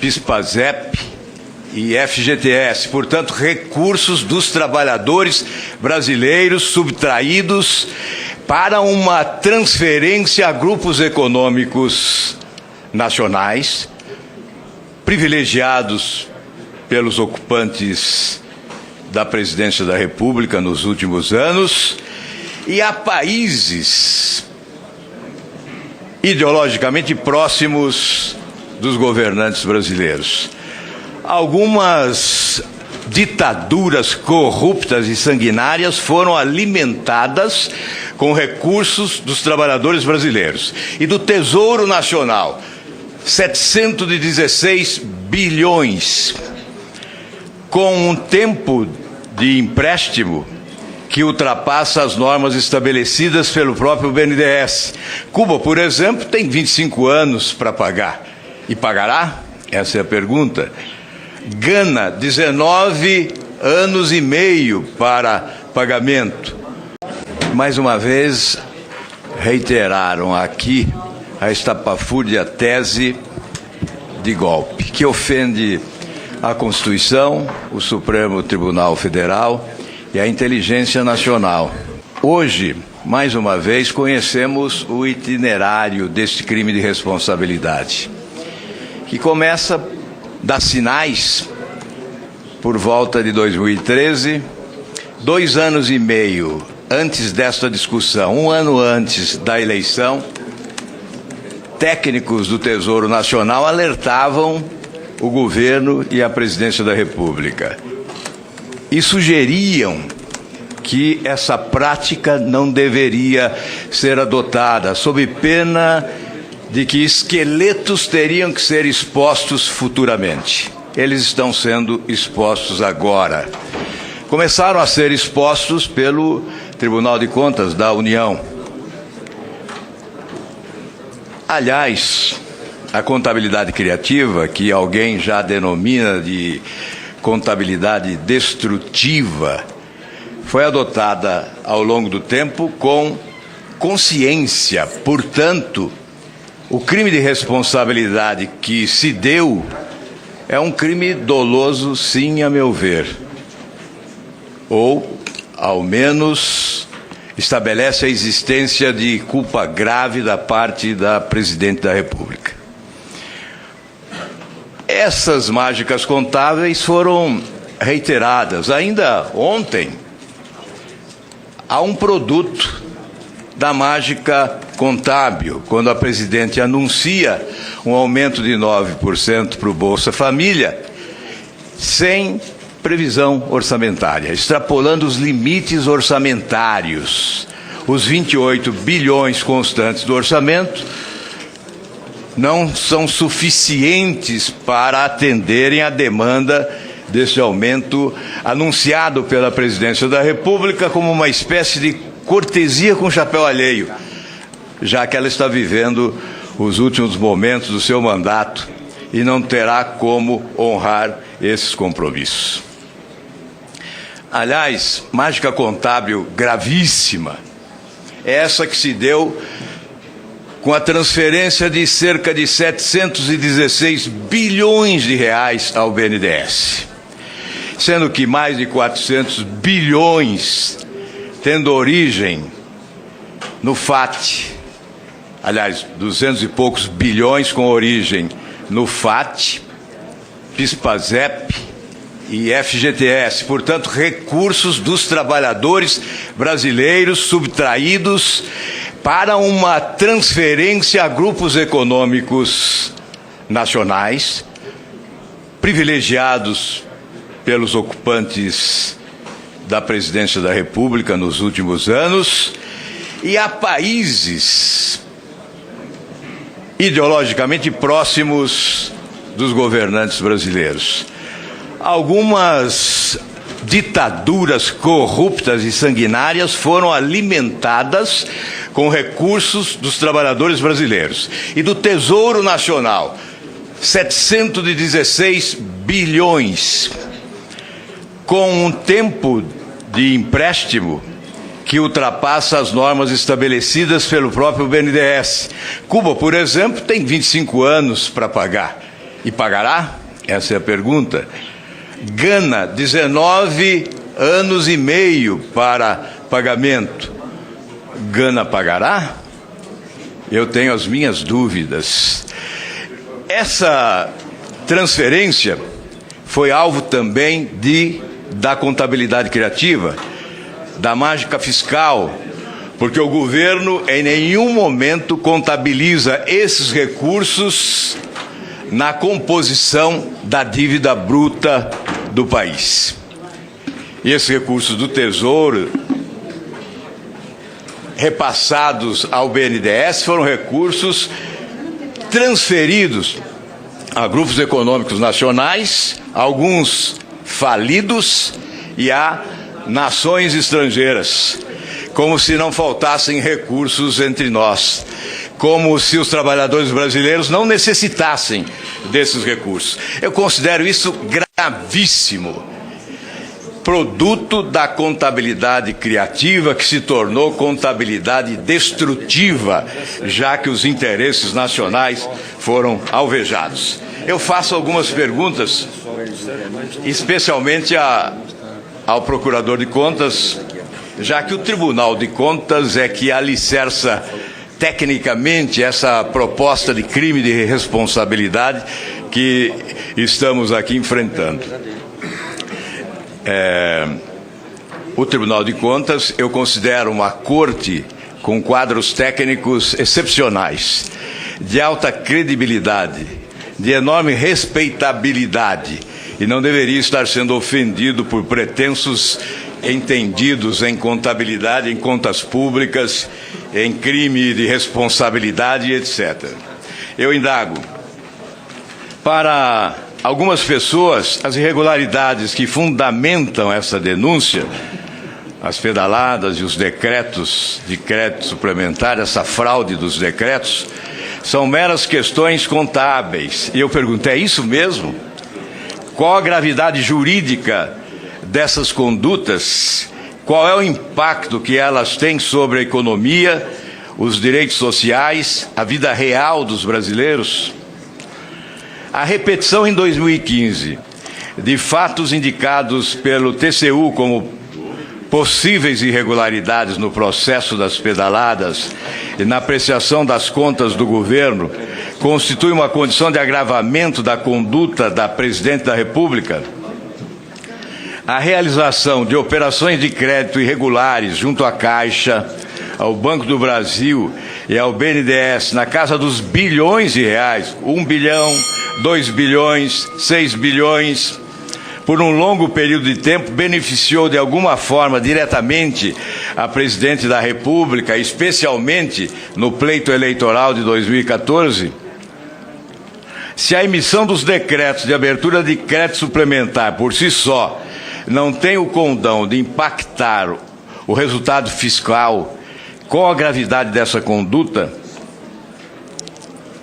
PIS/PASEP e FGTS, portanto, recursos dos trabalhadores brasileiros subtraídos para uma transferência a grupos econômicos nacionais, privilegiados pelos ocupantes da presidência da República nos últimos anos, e a países ideologicamente próximos dos governantes brasileiros. Algumas ditaduras corruptas e sanguinárias foram alimentadas com recursos dos trabalhadores brasileiros e do Tesouro Nacional, 716 bilhões, com um tempo de empréstimo que ultrapassa as normas estabelecidas pelo próprio BNDES. Cuba, por exemplo, tem 25 anos para pagar. E pagará? Essa é a pergunta. Gana, 19 anos e meio para pagamento. Mais uma vez, reiteraram aqui a estapafúrdia tese de golpe, que ofende a Constituição, o Supremo Tribunal Federal e a inteligência nacional. Hoje, mais uma vez, conhecemos o itinerário deste crime de responsabilidade, que começa dar sinais por volta de 2013, 2 anos e meio antes desta discussão, 1 ano antes da eleição. Técnicos do Tesouro Nacional alertavam o governo e a presidência da República e sugeriam que essa prática não deveria ser adotada, sob pena de que esqueletos teriam que ser expostos futuramente. Eles estão sendo expostos agora. Começaram a ser expostos pelo Tribunal de Contas da União. Aliás, a contabilidade criativa, que alguém já denomina de contabilidade destrutiva, foi adotada ao longo do tempo com consciência. Portanto, o crime de responsabilidade que se deu é um crime doloso, sim, a meu ver. Ou, ao menos, estabelece a existência de culpa grave da parte da Presidente da República. Essas mágicas contábeis foram reiteradas. Ainda ontem, há um produto da mágica contábil, quando a Presidente anuncia um aumento de 9% para o Bolsa Família, sem previsão orçamentária, extrapolando os limites orçamentários. Os 28 bilhões constantes do orçamento não são suficientes para atenderem à demanda desse aumento anunciado pela Presidência da República como uma espécie de cortesia com chapéu alheio, já que ela está vivendo os últimos momentos do seu mandato e não terá como honrar esses compromissos. Aliás, mágica contábil gravíssima é essa que se deu com a transferência de cerca de 716 bilhões de reais ao BNDES, sendo que mais de 400 bilhões tendo origem no FAT, aliás, 200 e poucos bilhões com origem no FAT, PIS/PASEP e FGTS, portanto, recursos dos trabalhadores brasileiros subtraídos para uma transferência a grupos econômicos nacionais, privilegiados pelos ocupantes da presidência da República nos últimos anos, e a países ideologicamente próximos dos governantes brasileiros. Algumas ditaduras corruptas e sanguinárias foram alimentadas com recursos dos trabalhadores brasileiros e do Tesouro Nacional, 716 bilhões, com um tempo de empréstimo que ultrapassa as normas estabelecidas pelo próprio BNDES. Cuba, por exemplo, tem 25 anos para pagar. e pagará? Essa é a pergunta. Gana, 19 anos e meio para pagamento. Gana pagará? Eu tenho as minhas dúvidas. Essa transferência foi alvo também da contabilidade criativa, da mágica fiscal, porque o governo em nenhum momento contabiliza esses recursos na composição da dívida bruta do país. E esses recursos do Tesouro, repassados ao BNDES, foram recursos transferidos a grupos econômicos nacionais, alguns falidos, e a nações estrangeiras, como se não faltassem recursos entre nós, como se os trabalhadores brasileiros não necessitassem desses recursos. Eu considero isso gravíssimo, produto da contabilidade criativa que se tornou contabilidade destrutiva, já que os interesses nacionais foram alvejados. Eu faço algumas perguntas, especialmente ao Procurador de Contas, já que o Tribunal de Contas é que alicerça tecnicamente essa proposta de crime de responsabilidade que estamos aqui enfrentando. O Tribunal de Contas eu considero uma corte com quadros técnicos excepcionais, de alta credibilidade, de enorme respeitabilidade, e não deveria estar sendo ofendido por pretensos entendidos em contabilidade, em contas públicas, em crime de responsabilidade, etc. Eu indago, para algumas pessoas, as irregularidades que fundamentam essa denúncia, as pedaladas e os decretos de crédito suplementar, essa fraude dos decretos, são meras questões contábeis. E eu pergunto, é isso mesmo? Qual a gravidade jurídica dessas condutas? Qual é o impacto que elas têm sobre a economia, os direitos sociais, a vida real dos brasileiros? A repetição em 2015 de fatos indicados pelo TCU como possíveis irregularidades no processo das pedaladas e na apreciação das contas do governo constitui uma condição de agravamento da conduta da Presidente da República. A realização de operações de crédito irregulares junto à Caixa, ao Banco do Brasil e ao BNDES na casa dos bilhões de reais, 1 bilhão, 2 bilhões, 6 bilhões, por um longo período de tempo, beneficiou de alguma forma diretamente a Presidente da República, especialmente no pleito eleitoral de 2014? Se a emissão dos decretos de abertura de crédito suplementar por si só não tem o condão de impactar o resultado fiscal, qual a gravidade dessa conduta?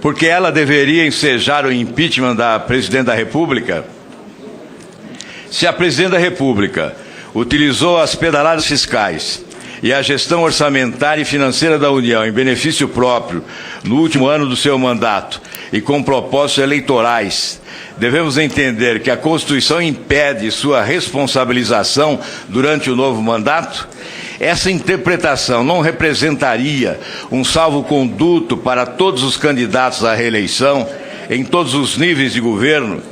Porque ela deveria ensejar o impeachment da Presidente da República? Se a Presidente da República utilizou as pedaladas fiscais e a gestão orçamentária e financeira da União em benefício próprio no último ano do seu mandato e com propósitos eleitorais, devemos entender que a Constituição impede sua responsabilização durante o novo mandato? Essa interpretação não representaria um salvo-conduto para todos os candidatos à reeleição, em todos os níveis de governo,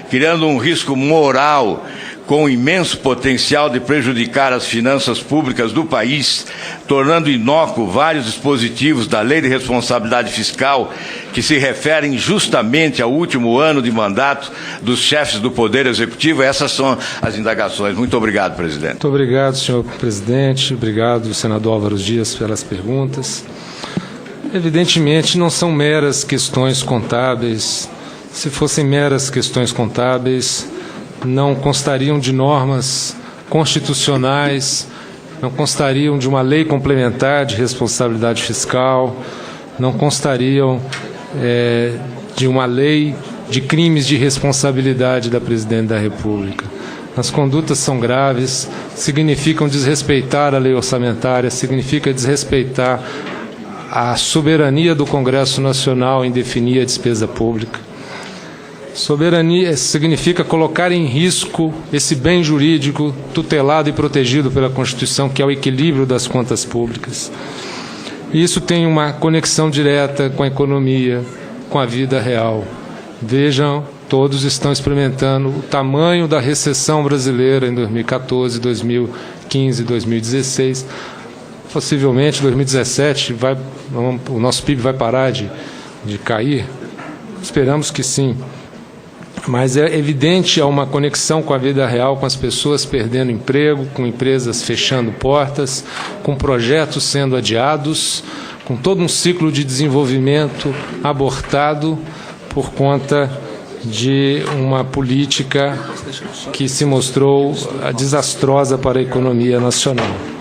criando um risco moral com imenso potencial de prejudicar as finanças públicas do país, tornando inócuo vários dispositivos da Lei de Responsabilidade Fiscal que se referem justamente ao último ano de mandato dos chefes do Poder Executivo? Essas são as indagações. Muito obrigado, presidente. Muito obrigado, senhor presidente. Obrigado, senador Álvaro Dias, pelas perguntas. Evidentemente, não são meras questões contábeis. Se fossem meras questões contábeis, não constariam de normas constitucionais, não constariam de uma lei complementar de responsabilidade fiscal, não constariam de uma lei de crimes de responsabilidade da Presidente da República. As condutas são graves, significam desrespeitar a lei orçamentária, significa desrespeitar a soberania do Congresso Nacional em definir a despesa pública. Soberania significa colocar em risco esse bem jurídico tutelado e protegido pela Constituição, que é o equilíbrio das contas públicas. Isso tem uma conexão direta com a economia, com a vida real. Vejam, todos estão experimentando o tamanho da recessão brasileira em 2014, 2015, 2016. Possivelmente, em 2017, o nosso PIB vai parar de cair. Esperamos que sim. Mas é evidente, há uma conexão com a vida real, com as pessoas perdendo emprego, com empresas fechando portas, com projetos sendo adiados, com todo um ciclo de desenvolvimento abortado por conta de uma política que se mostrou desastrosa para a economia nacional.